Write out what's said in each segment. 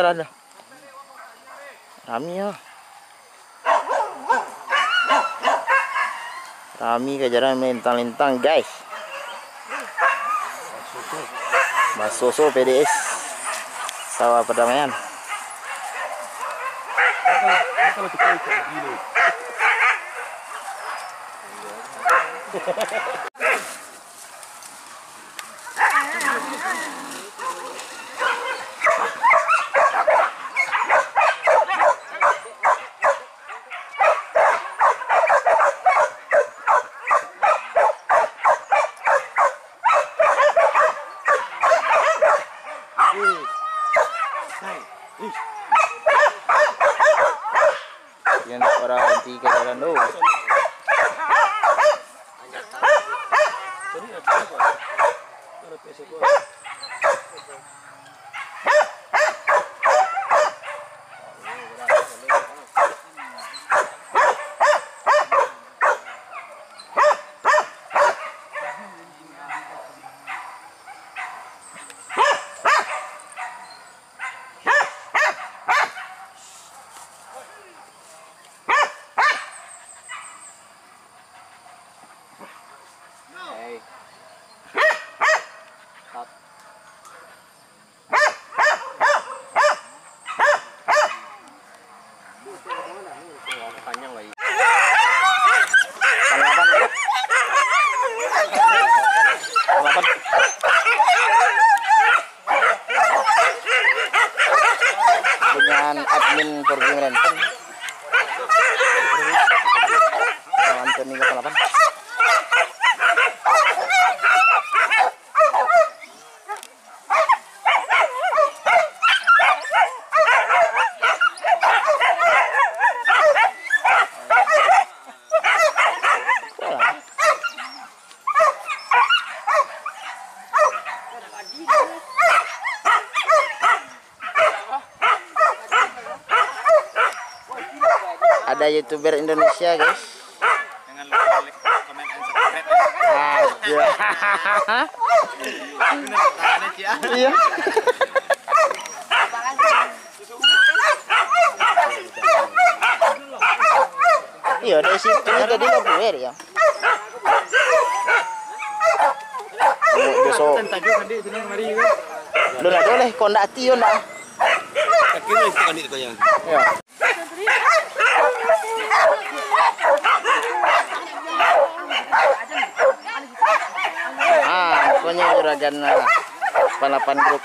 ada. Rami ya. Rami kejaran melintang-lintang guys. Mas Soso PDS Sawah Perdamaian. Yan para anti kejaran do. Panjang lagi. Dengan admin Porgi Melenten. Antoni 88. Ada YouTuber Indonesia guys. Jangan lupa like, comment, and subscribe. Aja. Iya. Iya dari situ tadi nggak boleh ya. Besok. Lu nggak boleh kondati yo nak. Akhirnya itu kan itu yang. Ya. Pokoknya juragan palapan grup.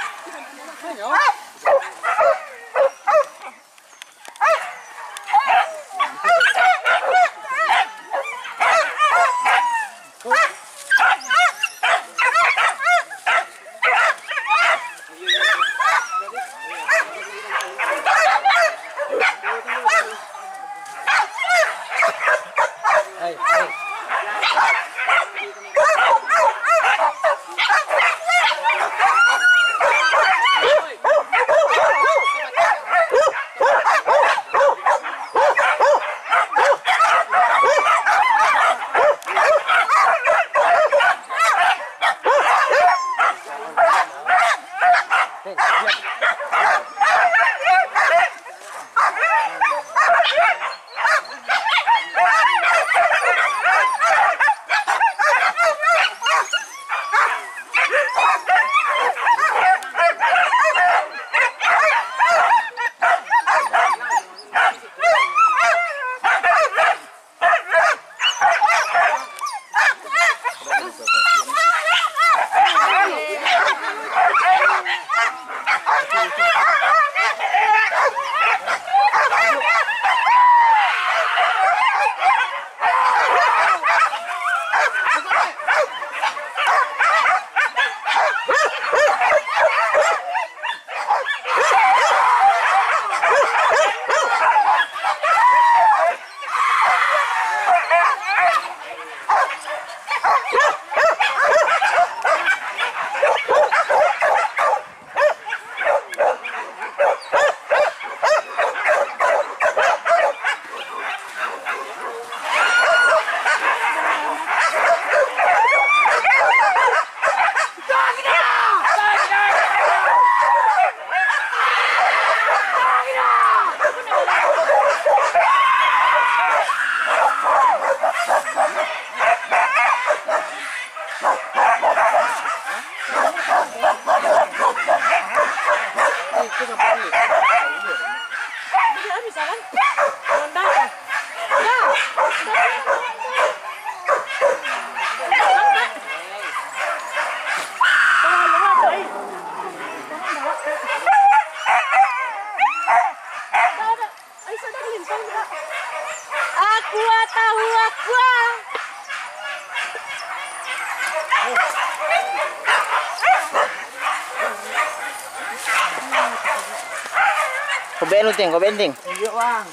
Ben lu ting, kau benting. Iya bang.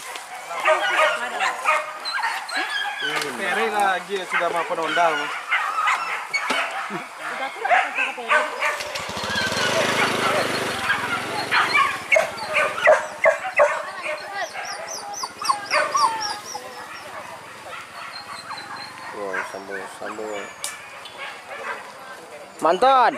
Peri lagi sudah mau penondal. Wow, sambung. Manton.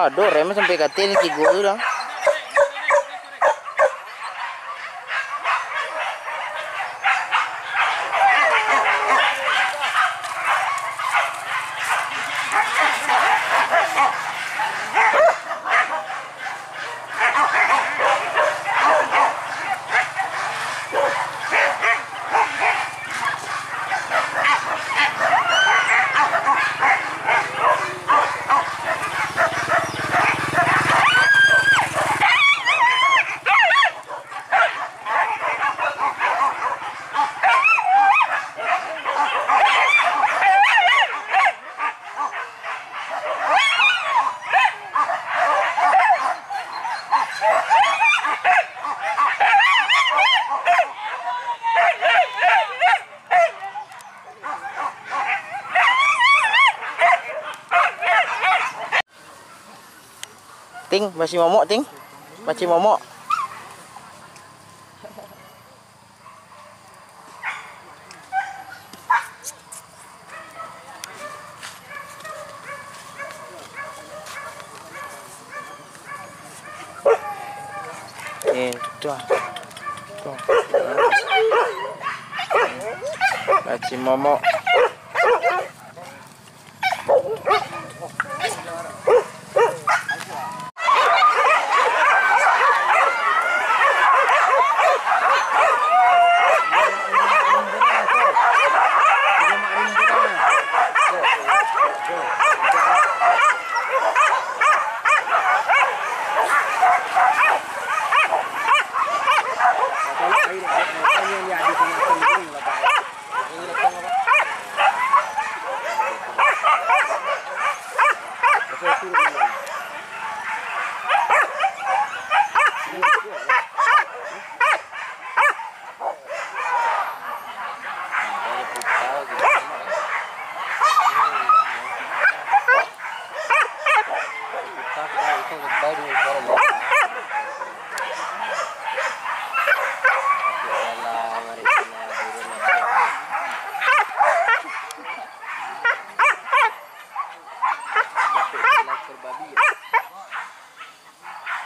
Aduh, remnya sampai katil ki gua tu dah. Ting, masih momok ting. Masih momok. Tuh. Masih momok.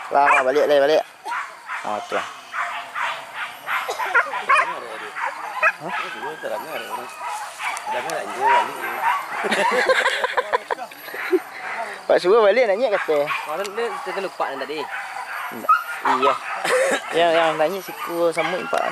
Lah, balik. Oh, tuh. Pak suruh balik nanya kata. Kalau dia lupa tadi. Iya. yang nanya siku samui pak.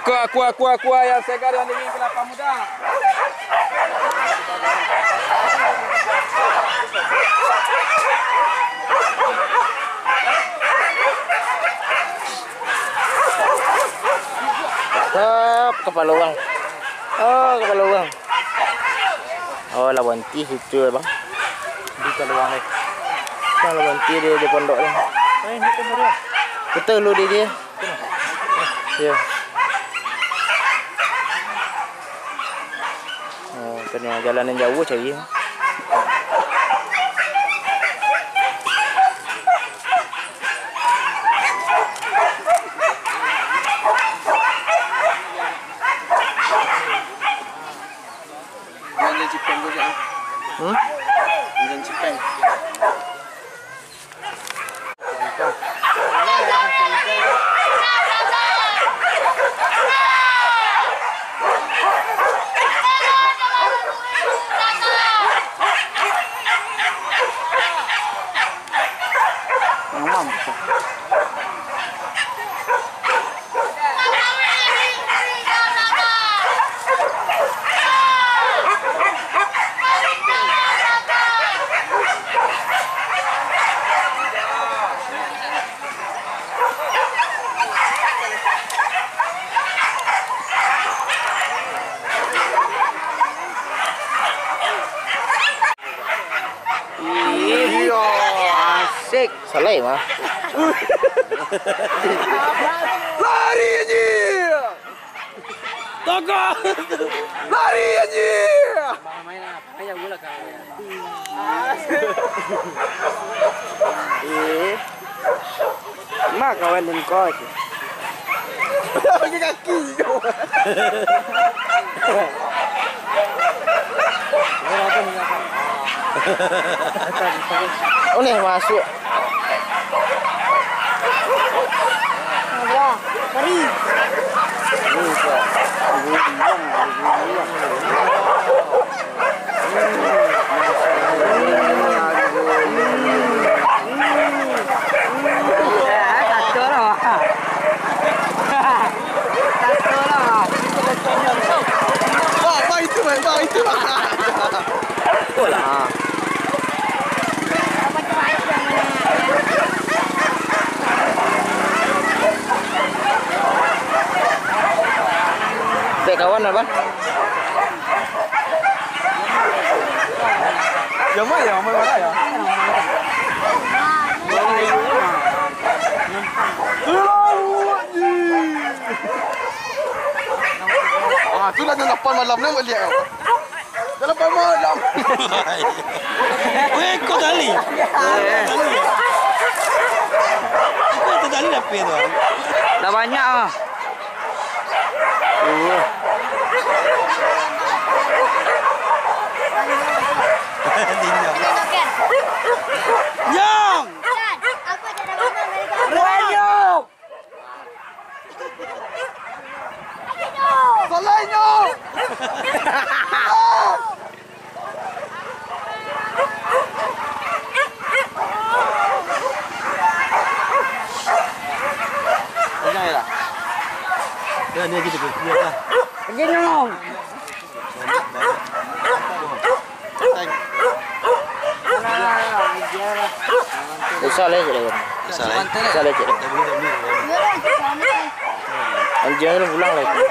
Aqua yang segar yang dingin kelapa muda. Kepala orang. Oh, kepala orang. Oh, lawan ti situ bang. Di kaluang ni. Bang lawan ti dia di pondok ni. Ni kan dia. Betul lu dia. Ya. Oh, kena jalan yang jauh cari. Jangan cipeng tu jangan. Jangan cipeng. Asik, salah mah. Lari aja. Togo. Lari aja. Main apa yang mula kau ya? Mak kawan dan kau. Pakai kaki tu. Oh ni masuk. Wah, kari. Bang itu. Lah. Apa cerai yang mana? Dek kawan apa? Yang mana ya? Tu dah jam 8 malam ni balik kau. Dah 8 malam. Weh, kau tali. Kau tali dah pe tu. Dah banyak ah. Jom. Apa cara mana mereka? Banyak. Salahnya. Jangan lah. Dia gitu biar lah. Begini dong. Salah je dah. Salah. Salah je. Mereka sana. Anjing lu pulang lagi.